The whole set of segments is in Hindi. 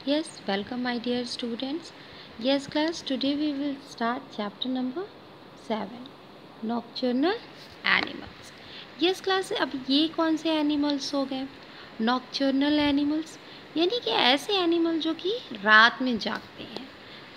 Yes, welcome my dear students. Yes class, today we will start chapter number 7, Nocturnal Animals. Yes class, अब ये कौन से एनिमल्स हो गए? नॉक्चर्नल एनिमल्स, यानी कि ऐसे एनिमल जो कि रात में जागते हैं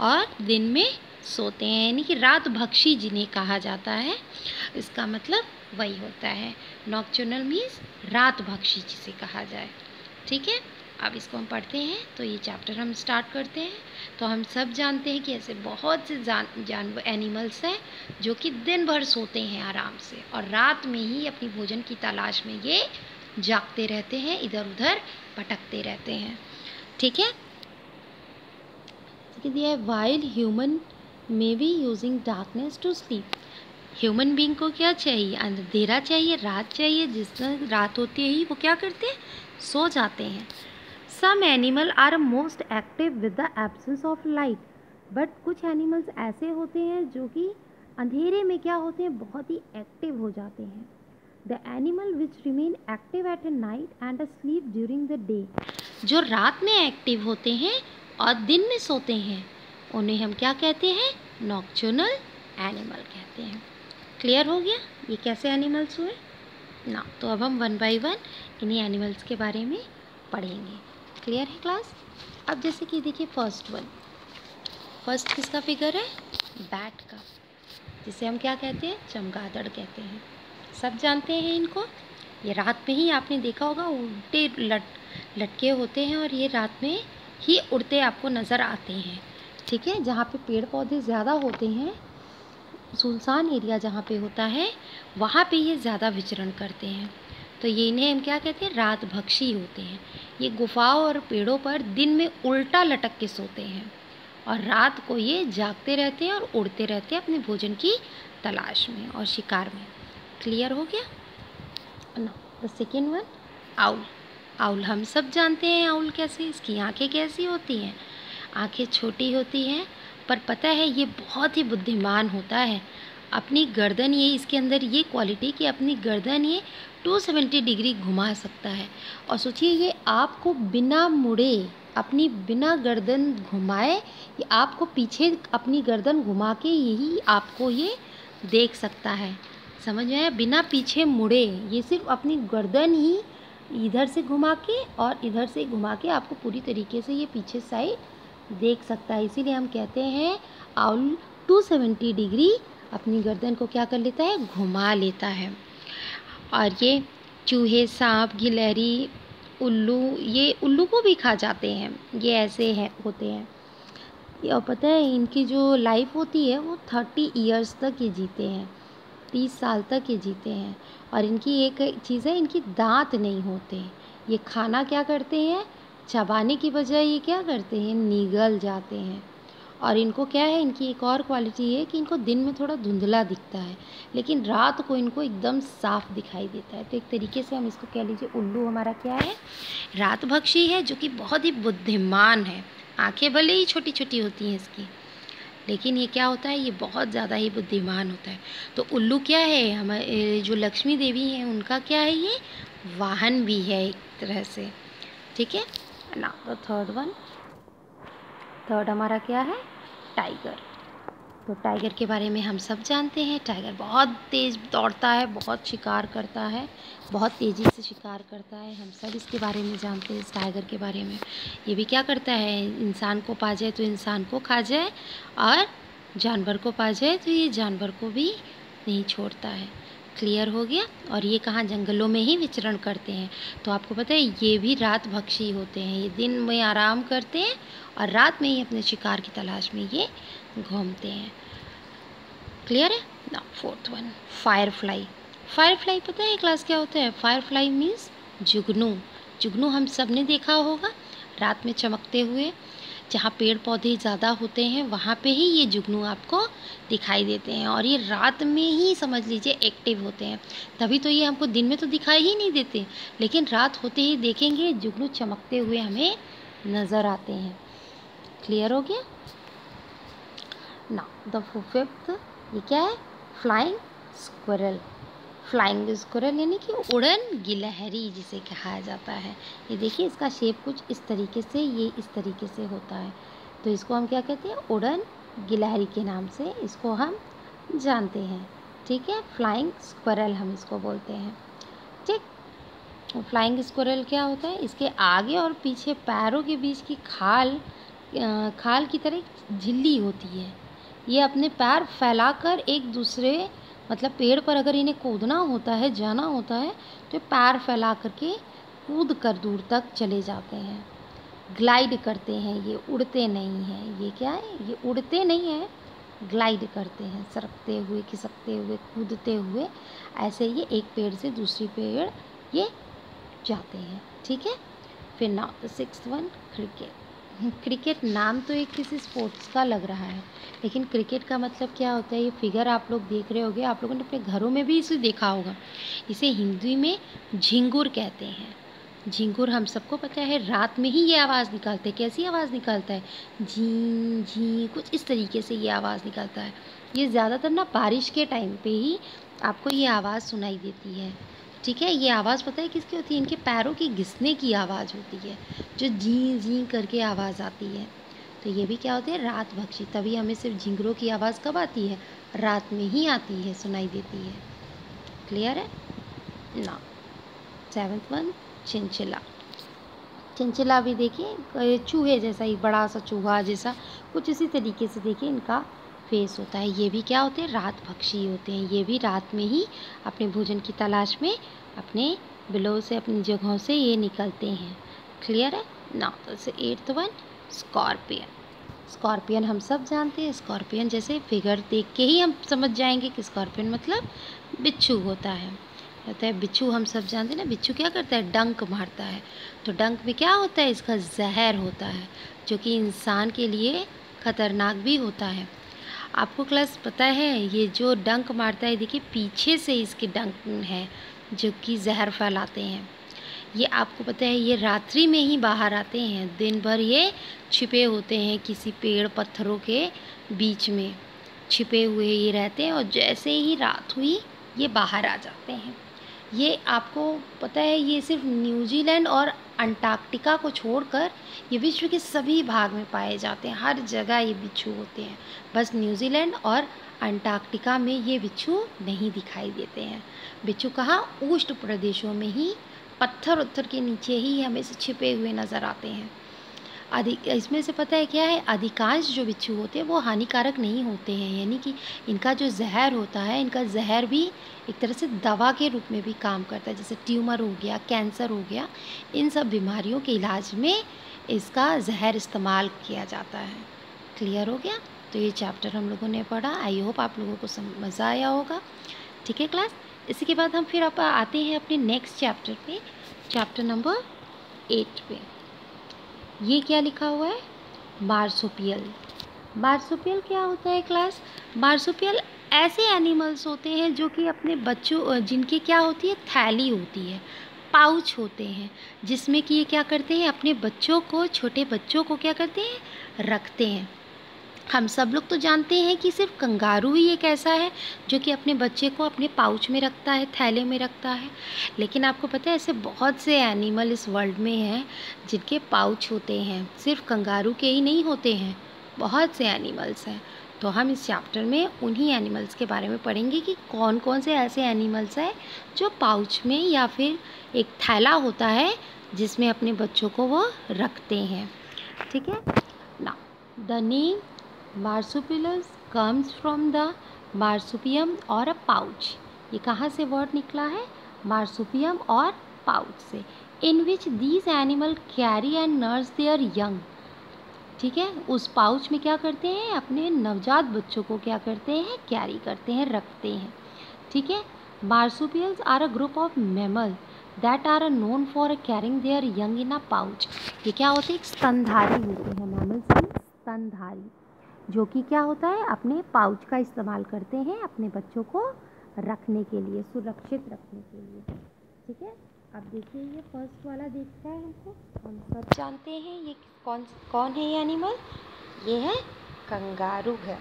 और दिन में सोते हैं, यानी कि रात भक्षी जिन्हें कहा जाता है। इसका मतलब वही होता है, नॉक्चर्नल मीन्स रात भक्षी जिसे कहा जाए। ठीक है, अब इसको हम पढ़ते हैं। तो ये चैप्टर हम स्टार्ट करते हैं। तो हम सब जानते हैं कि ऐसे बहुत से जानवर एनिमल्स हैं जो कि दिन भर सोते हैं आराम से और रात में ही अपनी भोजन की तलाश में ये जागते रहते हैं, इधर उधर भटकते रहते हैं। ठीक है, दिया है wild human may be using darkness to sleep. Human being को क्या चाहिए? अंधेरा चाहिए, रात चाहिए। जिस दिन रात होती ही वो क्या करते हैं? सो जाते हैं। Some animal are most active with the absence of light, but कुछ एनिमल्स ऐसे होते हैं जो कि अंधेरे में क्या होते हैं? बहुत ही एक्टिव हो जाते हैं। The animal which remain active at A night and sleep during the day, जो रात में एक्टिव होते हैं और दिन में सोते हैं, उन्हें हम क्या कहते हैं? नॉक्चर्नल एनिमल कहते हैं। क्लियर हो गया ये कैसे एनिमल्स हुए ना? तो अब हम वन बाय वन इन्हीं एनिमल्स के बारे में पढ़ेंगे। क्लियर है क्लास? अब जैसे कि देखिए फर्स्ट किसका फिगर है? बैट का, जिसे हम क्या कहते हैं? चमगादड़ कहते हैं। सब जानते हैं इनको। ये रात में ही आपने देखा होगा उल्टे लटके होते हैं और ये रात में ही उड़ते आपको नज़र आते हैं। ठीक है, जहाँ पे पेड़ पौधे ज़्यादा होते हैं, सुनसान एरिया जहाँ पे होता है, वहाँ पे ये ज़्यादा विचरण करते हैं। तो ये इन्हें हम क्या कहते हैं? रात भक्षी होते हैं। ये गुफाओं और पेड़ों पर दिन में उल्टा लटक के सोते हैं और रात को ये जागते रहते हैं और उड़ते रहते हैं अपने भोजन की तलाश में और शिकार में। क्लियर हो गया ना? The second one, owl. Owl हम सब जानते हैं आउल कैसे, इसकी आंखें कैसी होती हैं? आंखें छोटी होती हैं, पर पता है ये बहुत ही बुद्धिमान होता है। अपनी गर्दन, ये इसके अंदर ये क्वालिटी कि अपनी गर्दन ये 270 डिग्री घुमा सकता है। और सोचिए ये आपको बिना मुड़े, अपनी बिना गर्दन घुमाए, ये आपको पीछे अपनी गर्दन घुमा के यही आपको ये देख सकता है। समझ में आया? बिना पीछे मुड़े, ये सिर्फ अपनी गर्दन ही इधर से घुमा के और इधर से घुमा के आपको पूरी तरीके से ये पीछे साइड देख सकता है। इसीलिए हम कहते हैं आउल 270 डिग्री अपनी गर्दन को क्या कर लेता है? घुमा लेता है। और ये चूहे, सांप, गिलहरी, उल्लू, ये उल्लू को भी खा जाते हैं। ये ऐसे हैं होते हैं। और पता है इनकी जो लाइफ होती है वो 30 ईयर्स तक ये जीते हैं, 30 साल तक ये जीते हैं। और इनकी एक चीज़ है, इनकी दांत नहीं होते। ये खाना क्या करते हैं? चबाने की बजाय ये क्या करते हैं? निगल जाते हैं। और इनको क्या है? इनकी एक और क्वालिटी है कि इनको दिन में थोड़ा धुंधला दिखता है, लेकिन रात को इनको एकदम साफ दिखाई देता है। तो एक तरीके से हम इसको कह लीजिए उल्लू हमारा क्या है? रात भक्षी है, जो कि बहुत ही बुद्धिमान है। आंखें भले ही छोटी छोटी होती हैं इसकी, लेकिन ये क्या होता है? ये बहुत ज़्यादा ही बुद्धिमान होता है। तो उल्लू क्या है? हमारे जो लक्ष्मी देवी हैं उनका क्या है? ये वाहन भी है एक तरह से। ठीक है ना? तो थर्ड हमारा क्या है? टाइगर। तो टाइगर के बारे में हम सब जानते हैं। टाइगर बहुत तेज़ दौड़ता है, बहुत शिकार करता है, बहुत तेज़ी से शिकार करता है। हम सब इसके बारे में जानते हैं, इस टाइगर के बारे में। ये भी क्या करता है? इंसान को पा जाए तो इंसान को खा जाए, और जानवर को पा जाए तो ये जानवर को भी नहीं छोड़ता है। क्लियर हो गया? और ये कहाँ? जंगलों में ही विचरण करते हैं। तो आपको पता है ये भी रात भक्षी होते हैं। ये दिन में आराम करते हैं और रात में ही अपने शिकार की तलाश में ये घूमते हैं। क्लियर है ना? Fourth one, Firefly. फायरफ्लाई पता है क्लास क्या होता है? फायरफ्लाई मीन्स जुगनू। जुगनू हम सब ने देखा होगा, रात में चमकते हुए। जहाँ पेड़ पौधे ज़्यादा होते हैं वहाँ पे ही ये जुगनू आपको दिखाई देते हैं, और ये रात में ही समझ लीजिए एक्टिव होते हैं। तभी तो ये हमको दिन में तो दिखाई ही नहीं देते, लेकिन रात होते ही देखेंगे जुगनू चमकते हुए हमें नज़र आते हैं। क्लियर हो गया ना? द फिफ्थ, ये क्या है? Flying squirrel. फ्लाइंग स्क्विरल यानी कि उड़न गिलहरी जिसे कहा जाता है। ये देखिए इसका शेप कुछ इस तरीके से, ये इस तरीके से होता है, तो इसको हम क्या कहते हैं, उड़न गिलहरी के नाम से इसको हम जानते हैं। ठीक है, फ्लाइंग स्क्विरल हम इसको बोलते हैं। ठीक, फ्लाइंग स्क्विरल क्या होता है, इसके आगे और पीछे पैरों के बीच की खाल की तरह एक झिल्ली होती है। ये अपने पैर फैलाकर एक दूसरे मतलब पेड़ पर अगर इन्हें कूदना होता है, जाना होता है, तो पैर फैला करके कूद कर दूर तक चले जाते हैं। ग्लाइड करते हैं, ये उड़ते नहीं हैं। ये क्या है, ये उड़ते नहीं हैं, ग्लाइड करते हैं, सरकते हुए, खिसकते हुए, कूदते हुए, ऐसे ये एक पेड़ से दूसरी पेड़ ये जाते हैं। ठीक है, फिर now the sixth one, cricket. Cricket नाम तो एक किसी स्पोर्ट्स का लग रहा है, लेकिन क्रिकेट का मतलब क्या होता है, ये फिगर आप लोग देख रहे होंगे, आप लोगों ने अपने घरों में भी इसे देखा होगा। इसे हिंदी में झिंगुर कहते हैं। झिंगुर हम सबको पता है रात में ही ये आवाज़ निकालते हैं। कैसी आवाज़ निकालता है, झी झी, कुछ इस तरीके से ये आवाज़ निकालता है। ये ज़्यादातर ना बारिश के टाइम पे ही आपको ये आवाज़ सुनाई देती है। ठीक है, ये आवाज़ पता है किसकी होती है, इनके पैरों की घिसने की आवाज़ होती है, जो जी जी करके आवाज़ आती है। तो ये भी क्या होती है, रात भक्षी। तभी हमें सिर्फ झिंगुरों की आवाज़ कब आती है, रात में ही आती है, सुनाई देती है। क्लियर है ना। Seventh one, chinchilla. चिंचिला भी देखिए चूहे जैसा ही, बड़ा सा चूहा जैसा कुछ इसी तरीके से देखिए इनका फेस होता है। ये भी क्या होते हैं, रात भक्षी होते हैं। ये भी रात में ही अपने भोजन की तलाश में अपने बिलों से, अपनी जगहों से ये निकलते हैं। क्लियर है ना। तो एट्थ वन, स्कॉर्पियन। स्कॉर्पियन हम सब जानते हैं, स्कॉर्पियन जैसे फिगर देख के ही हम समझ जाएंगे कि स्कॉर्पियन मतलब बिच्छू होता है। बिच्छू हम सब जानते हैं ना, बिच्छू क्या करता है, डंक मारता है। तो डंक में क्या होता है, इसका जहर होता है, जो कि इंसान के लिए खतरनाक भी होता है। आपको क्लास पता है, ये जो डंक मारता है, देखिए पीछे से इसके डंक है जो कि जहर फैलाते हैं। ये आपको पता है, ये रात्रि में ही बाहर आते हैं। दिन भर ये छिपे होते हैं किसी पेड़ पत्थरों के बीच में, छिपे हुए ये रहते हैं, और जैसे ही रात हुई ये बाहर आ जाते हैं। ये आपको पता है, ये सिर्फ न्यूजीलैंड और अंटार्कटिका को छोड़कर ये विश्व के सभी भाग में पाए जाते हैं। हर जगह ये बिच्छू होते हैं, बस न्यूजीलैंड और अंटार्कटिका में ये बिच्छू नहीं दिखाई देते हैं। बिच्छू कहाँ, उष्ण प्रदेशों में ही पत्थर उत्थर के नीचे ही हमें से छिपे हुए नज़र आते हैं। इसमें से पता है क्या है, अधिकांश जो बिच्छू होते हैं वो हानिकारक नहीं होते हैं, यानी कि इनका जो जहर होता है, इनका जहर भी एक तरह से दवा के रूप में भी काम करता है। जैसे ट्यूमर हो गया, कैंसर हो गया, इन सब बीमारियों के इलाज में इसका जहर इस्तेमाल किया जाता है। क्लियर हो गया। तो ये चैप्टर हम लोगों ने पढ़ा, आई होप आप लोगों को मज़ा आया होगा। ठीक है क्लास, इसी के बाद हम फिर आते हैं अपने नेक्स्ट चैप्टर पे, चैप्टर नंबर 8 पे। ये क्या लिखा हुआ है, मार्सुपियल। मार्सुपियल क्या होता है क्लास, मार्सुपियल ऐसे एनिमल्स होते हैं जो कि अपने बच्चों, जिनकी क्या होती है, थैली होती है, पाउच होते हैं, जिसमें कि ये क्या करते हैं, अपने बच्चों को, छोटे बच्चों को क्या करते हैं, रखते हैं। हम सब लोग तो जानते हैं कि सिर्फ कंगारू ही एक ऐसा है जो कि अपने बच्चे को अपने पाउच में रखता है, थैले में रखता है, लेकिन आपको पता है ऐसे बहुत से एनिमल इस वर्ल्ड में हैं जिनके पाउच होते हैं। सिर्फ कंगारू के ही नहीं होते हैं, बहुत से एनिमल्स हैं। तो हम इस चैप्टर में उन्हीं एनिमल्स के बारे में पढ़ेंगे कि कौन कौन से ऐसे एनिमल्स हैं जो पाउच में या फिर एक थैला होता है जिसमें अपने बच्चों को वो रखते हैं। ठीक है ना। The name marsupials comes from the marsupium or a pouch. ये कहाँ से वर्ड निकला है, मार्सुपियम और पाउच से, in which these animal carry and nurse their young. ठीक है, उस पाउच में क्या करते हैं, अपने नवजात बच्चों को क्या करते हैं, कैरी करते हैं, रखते हैं। ठीक है, marsupials are a group of mammal that are known for carrying their young in a pouch. ये क्या होते हैं, एक स्तनधारी होते हैं, मैमल्स में स्तनधारी, जो कि क्या होता है, अपने पाउच का इस्तेमाल करते हैं अपने बच्चों को रखने के लिए, सुरक्षित रखने के लिए। ठीक है, अब देखिए ये फर्स्ट वाला देखता है हमको, हम सब जानते हैं ये कौन है, ये एनिमल, ये है कंगारू है।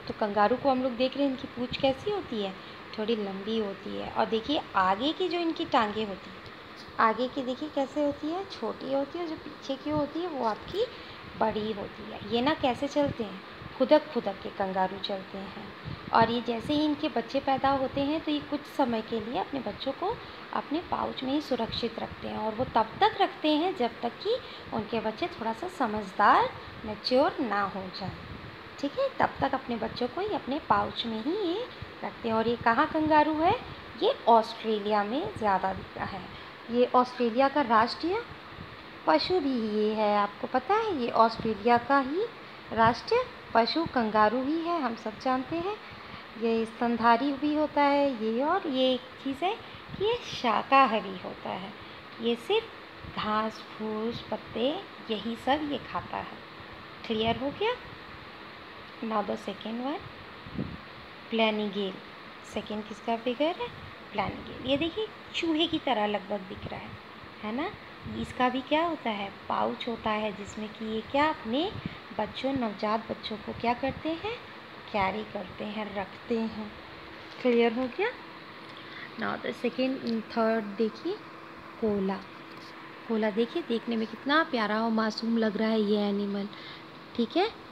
तो कंगारू को हम लोग देख रहे हैं, इनकी पूंछ कैसी होती है, थोड़ी लंबी होती है। और देखिए आगे की जो इनकी टांगें होती है, आगे की देखिए कैसे होती है, छोटी होती है, जो पीछे की होती है वो आपकी बड़ी होती है। ये ना कैसे चलते हैं, खुदक खुदक के कंगारू चलते हैं। और ये जैसे ही इनके बच्चे पैदा होते हैं तो ये कुछ समय के लिए अपने बच्चों को अपने पाउच में ही सुरक्षित रखते हैं, और वो तब तक रखते हैं जब तक कि उनके बच्चे थोड़ा सा समझदार, मैच्योर ना हो जाए। ठीक है, तब तक अपने बच्चों को ही अपने पाउच में ही ये रखते हैं। और ये कहाँ कंगारू है, ये ऑस्ट्रेलिया में ज़्यादा दिखता है। ये ऑस्ट्रेलिया का राष्ट्रीय पशु भी ये है, आपको पता है, ये ऑस्ट्रेलिया का ही राष्ट्रीय पशु कंगारू ही है, हम सब जानते हैं। ये स्तनधारी भी होता है ये, और ये एक चीज़ है कि ये शाकाहारी होता है। ये सिर्फ घास फूस पत्ते यही सब ये खाता है। क्लियर हो गया। Now the second one, planigale. Second किसका फिगर है, प्लेनिगेल। ये देखिए चूहे की तरह लगभग दिख रहा है ना। इसका भी क्या होता है, पाउच होता है, जिसमें कि ये क्या अपने बच्चों, नवजात बच्चों को क्या करते हैं, कैरी करते हैं, रखते हैं। क्लियर हो गया। नाउ द सेकेंड थर्ड देखिए, कोला। कोला देखिए देखने में कितना प्यारा और मासूम लग रहा है ये एनिमल। ठीक है,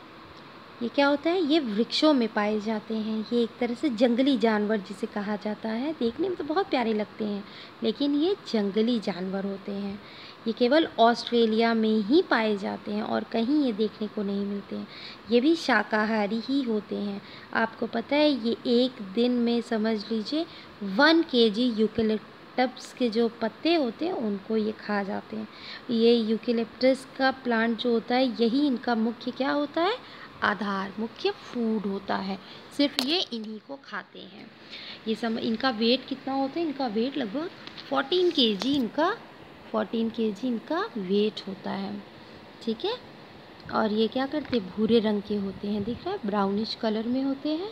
ये क्या होता है, ये वृक्षों में पाए जाते हैं। ये एक तरह से जंगली जानवर जिसे कहा जाता है। देखने में तो बहुत प्यारे लगते हैं, लेकिन ये जंगली जानवर होते हैं। ये केवल ऑस्ट्रेलिया में ही पाए जाते हैं और कहीं ये देखने को नहीं मिलते हैं। ये भी शाकाहारी ही होते हैं। आपको पता है ये एक दिन में समझ लीजिए 1 kg यूकेलिप्टस के जो पत्ते होते हैं उनको ये खा जाते हैं। ये यूकेलिप्टस का प्लांट जो होता है, यही इनका मुख्य क्या होता है, आधार, मुख्य फूड होता है। सिर्फ ये इन्हीं को खाते हैं। ये इनका वेट कितना होता है, इनका वेट लगभग 14 kg इनका वेट होता है। ठीक है, और ये क्या करते हैं, भूरे रंग के होते हैं, दिख रहा है, ब्राउनिश कलर में होते हैं,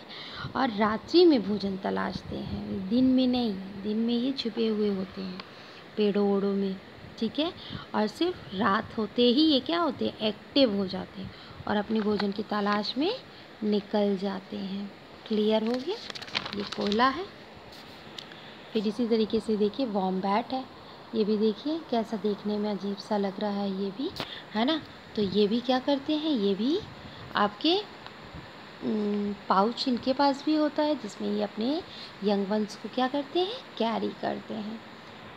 और रात्रि में भोजन तलाशते हैं, दिन में नहीं। दिन में ये छुपे हुए होते हैं पेड़ों ओड़ों में। ठीक है, और सिर्फ रात होते ही ये क्या होते हैं, एक्टिव हो जाते हैं और अपने भोजन की तलाश में निकल जाते हैं। क्लियर हो गया, ये कोला है। फिर इसी तरीके से देखिए वॉम्बैट है। ये भी देखिए कैसा देखने में अजीब सा लग रहा है, ये भी है ना। तो ये भी क्या करते हैं, ये भी आपके पाउच इनके पास भी होता है, जिसमें ये अपने यंग वंस को क्या करते हैं, कैरी करते हैं।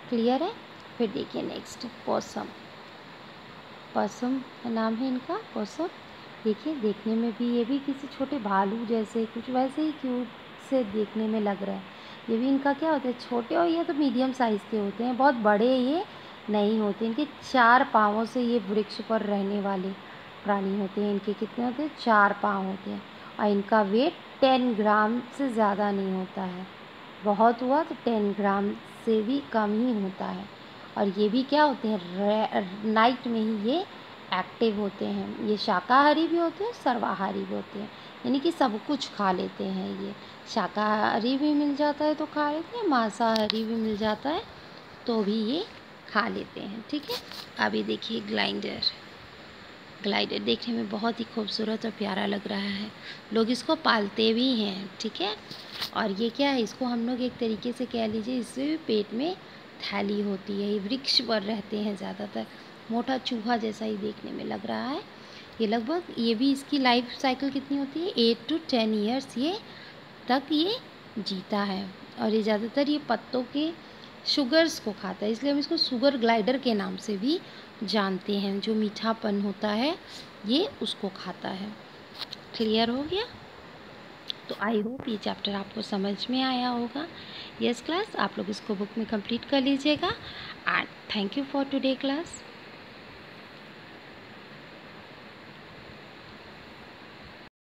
क्लियर है। फिर देखिए नेक्स्ट, पोसम। पोसम का नाम है इनका, पोसम। देखिए देखने में भी ये भी किसी छोटे भालू जैसे, कुछ वैसे ही क्यूट से देखने में लग रहा है। ये भी इनका क्या होता है, छोटे, और ये तो मीडियम साइज़ के होते हैं, बहुत बड़े ये नहीं होते। इनके 4 पाँवों से ये वृक्ष पर रहने वाले प्राणी होते हैं। इनके कितने होते हैं, 4 पाँव होते हैं, और इनका वेट 10 ग्राम से ज़्यादा नहीं होता है। बहुत हुआ तो 10 ग्राम से भी कम ही होता है। और ये भी क्या होते हैं, नाइट में ही ये एक्टिव होते हैं। ये शाकाहारी भी होते हैं, सर्वाहारी भी होते हैं, यानी कि सब कुछ खा लेते हैं। ये शाकाहारी भी मिल जाता है तो खा लेते हैं, मांसाहारी भी मिल जाता है तो भी ये खा लेते हैं। ठीक है, अभी देखिए ग्लाइडर। ग्लाइडर देखने में बहुत ही खूबसूरत और प्यारा लग रहा है। लोग इसको पालते भी हैं। ठीक है, और ये क्या है, इसको हम लोग एक तरीके से कह लीजिए, इससे पेट में थैली होती है। ये वृक्ष पर रहते हैं ज़्यादातर, मोटा चूहा जैसा ही देखने में लग रहा है। ये लगभग, ये भी इसकी लाइफ साइकिल कितनी होती है, 8 to 10 ईयर्स ये तक ये जीता है। और ये ज़्यादातर ये पत्तों के शुगर्स को खाता है, इसलिए हम इसको शुगर ग्लाइडर के नाम से भी जानते हैं। जो मीठापन होता है ये उसको खाता है। क्लियर हो गया। तो आई होप ये चैप्टर आपको समझ में आया होगा। यस क्लास, आप लोग इसको बुक में कंप्लीट कर लीजिएगा। And thank you for today class.